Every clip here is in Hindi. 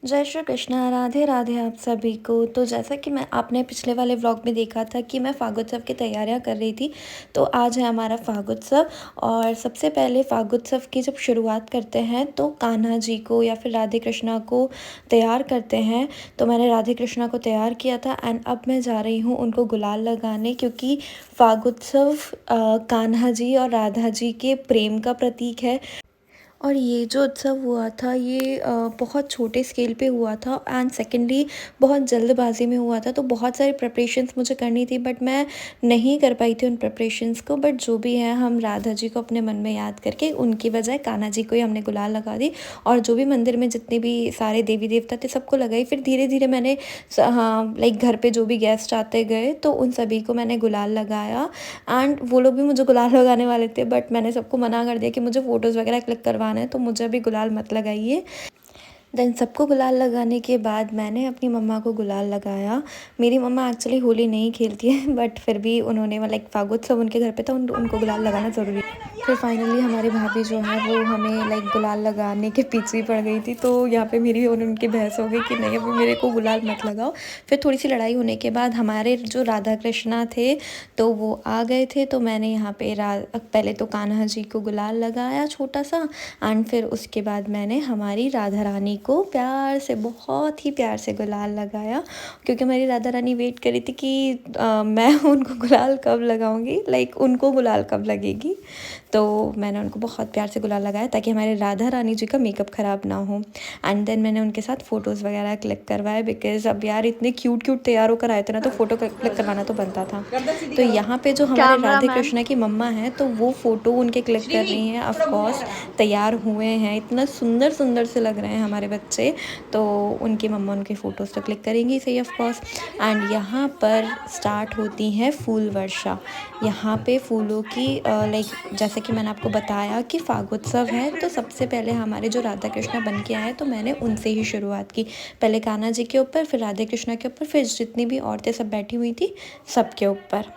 जय श्री कृष्णा, राधे राधे आप सभी को। तो जैसा कि मैं आपने पिछले वाले व्लॉग में देखा था कि मैं फागोत्सव की तैयारियां कर रही थी। तो आज है हमारा फागोत्सव। और सबसे पहले फागोत्सव की जब शुरुआत करते हैं तो कान्हा जी को या फिर राधे कृष्णा को तैयार करते हैं। तो मैंने राधे कृष्णा को तैयार किया था एंड अब मैं जा रही हूँ उनको गुलाल लगाने, क्योंकि फागोत्सव कान्हा जी और राधा जी के प्रेम का प्रतीक है। और ये जो उत्सव हुआ था ये बहुत छोटे स्केल पे हुआ था एंड सेकेंडली बहुत जल्दबाजी में हुआ था। तो बहुत सारी प्रिपरेशंस मुझे करनी थी बट मैं नहीं कर पाई थी उन प्रिपरेशंस को। बट जो भी है, हम राधा जी को अपने मन में याद करके उनकी बजाय कान्हा जी को ही हमने गुलाल लगा दी। और जो भी मंदिर में जितने भी सारे देवी देवता थे सबको लगाई। फिर धीरे धीरे मैंने हाँ लाइक घर पे जो भी गेस्ट आते गए तो उन सभी को मैंने गुलाल लगाया। एंड वो लोग भी मुझे गुलाल लगाने वाले थे बट मैंने सबको मना कर दिया कि मुझे फ़ोटोज़ वगैरह क्लिक करवाना है, तो मुझे अभी गुलाल मत लगाइए। देन सबको गुलाल लगाने के बाद मैंने अपनी मम्मा को गुलाल लगाया। मेरी मम्मा एक्चुअली होली नहीं खेलती है बट फिर भी उन्होंने लाइक फागोत्सव उनके घर पे था, उनको गुलाल लगाना ज़रूरी है। फिर फाइनली हमारी भाभी जो है वो हमें लाइक गुलाल लगाने के पीछे ही पड़ गई थी। तो यहाँ पे मेरी और उनकी बहस हो गई कि नहीं अभी मेरे को गुलाल मत लगाओ। फिर थोड़ी सी लड़ाई होने के बाद हमारे जो राधा कृष्णा थे तो वो आ गए थे। तो मैंने यहाँ पे पहले तो कान्हा जी को गुलाल लगाया छोटा सा एंड फिर उसके बाद मैंने हमारी राधा रानी को प्यार से, बहुत ही प्यार से गुलाल लगाया। क्योंकि हमारी राधा रानी वेट कर रही थी कि मैं उनको गुलाल कब लगाऊंगी, लाइक उनको गुलाल कब लगेगी। तो मैंने उनको बहुत प्यार से गुलाल लगाया ताकि हमारे राधा रानी जी का मेकअप ख़राब ना हो। एंड देन मैंने उनके साथ फ़ोटोज़ वगैरह क्लिक करवाए, बिकॉज़ अब यार इतने क्यूट क्यूट तैयार होकर आए थे ना, तो फ़ोटो क्लिक करवाना तो बनता था। तो यहाँ पे जो हमारे कैमरा राधे मैन। कृष्णा की मम्मा हैं तो वो फ़ोटो उनके क्लिक कर रही हैं। ऑफ कोर्स तैयार हुए हैं, इतना सुंदर सुंदर से लग रहे हैं हमारे बच्चे। तो उनकी मम्मा उनकी फ़ोटोज़ तो क्लिक करेंगी सही ऑफ कोर्स। एंड यहाँ पर स्टार्ट होती है फूल वर्षा। यहाँ पे फूलों की लाइक जैसे कि मैंने आपको बताया कि फागोत्सव है, तो सबसे पहले हमारे जो राधा कृष्णा बन के आए तो मैंने उनसे ही शुरुआत की। पहले कान्हा जी के ऊपर, फिर राधे कृष्णा के ऊपर, फिर जितनी भी औरतें सब बैठी हुई थी सबके ऊपर।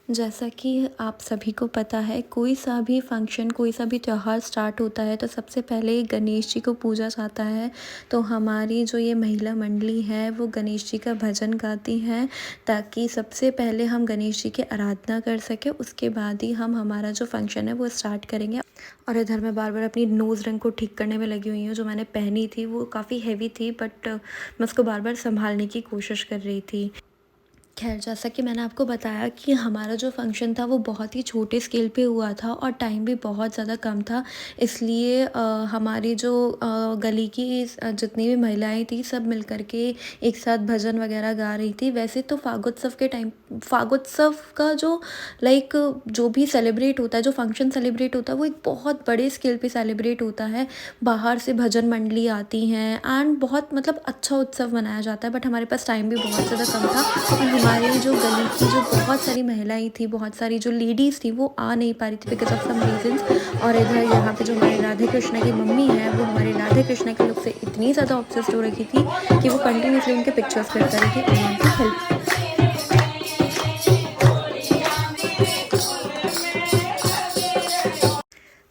जैसा कि आप सभी को पता है, कोई सा भी फंक्शन, कोई सा भी त्यौहार स्टार्ट होता है तो सबसे पहले गणेश जी को पूजा जाता है। तो हमारी जो ये महिला मंडली है वो गणेश जी का भजन गाती हैं ताकि सबसे पहले हम गणेश जी की आराधना कर सकें, उसके बाद ही हम हमारा जो फंक्शन है वो स्टार्ट करेंगे। और इधर मैं बार बार अपनी नोज़ रिंग को ठीक करने में लगी हुई हूँ। जो मैंने पहनी थी वो काफ़ी हैवी थी बट मैं उसको बार बार संभालने की कोशिश कर रही थी। खैर, जैसा कि मैंने आपको बताया कि हमारा जो फंक्शन था वो बहुत ही छोटे स्केल पे हुआ था और टाइम भी बहुत ज़्यादा कम था। इसलिए हमारी जो गली की जितनी भी महिलाएं थी सब मिल कर के एक साथ भजन वगैरह गा रही थी। वैसे तो फागोत्सव के टाइम, फागोत्सव का जो लाइक जो भी सेलिब्रेट होता है, जो फंक्शन सेलिब्रेट होता है वो एक बहुत बड़े स्केल पे सेलिब्रेट होता है। बाहर से भजन मंडली आती हैं एंड बहुत मतलब अच्छा उत्सव मनाया जाता है। बट हमारे पास टाइम भी बहुत ज़्यादा कम था और हमारी जो गली की जो बहुत सारी महिलाएं थी, बहुत सारी जो लेडीज़ थी वो आ नहीं पा रही थी बिकॉज ऑफ सम रीजंस। और इधर यहाँ पे जो हमारे राधे कृष्णा की मम्मी है वो हमारे राधे कृष्णा के लुक से इतनी ज़्यादा ऑब्सेस्ड हो रखी थी कि वो कंटिन्यूसली उनके पिक्चर्स क्लिक कर रही थी और उनकी हेल्प।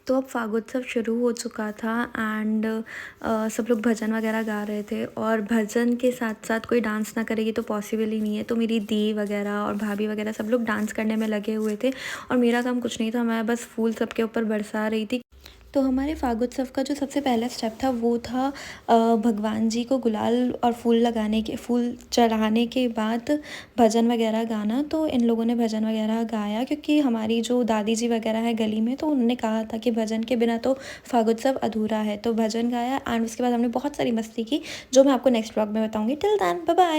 तो अब फागोत्सव शुरू हो चुका था एंड सब लोग भजन वगैरह गा रहे थे। और भजन के साथ साथ कोई डांस ना करेगी तो पॉसिबल ही नहीं है। तो मेरी दी वगैरह और भाभी वगैरह सब लोग डांस करने में लगे हुए थे और मेरा काम कुछ नहीं था, मैं बस फूल सबके ऊपर बरसा रही थी। तो हमारे फागोत्सव का जो सबसे पहला स्टेप था वो था भगवान जी को गुलाल और फूल लगाने के, फूल चढ़ाने के बाद भजन वगैरह गाना। तो इन लोगों ने भजन वगैरह गाया क्योंकि हमारी जो दादी जी वगैरह है गली में, तो उन्होंने कहा था कि भजन के बिना तो फागोत्सव अधूरा है। तो भजन गाया एंड उसके बाद हमने बहुत सारी मस्ती की जो मैं आपको नेक्स्ट व्लॉग में बताऊँगी। Till then bye bye.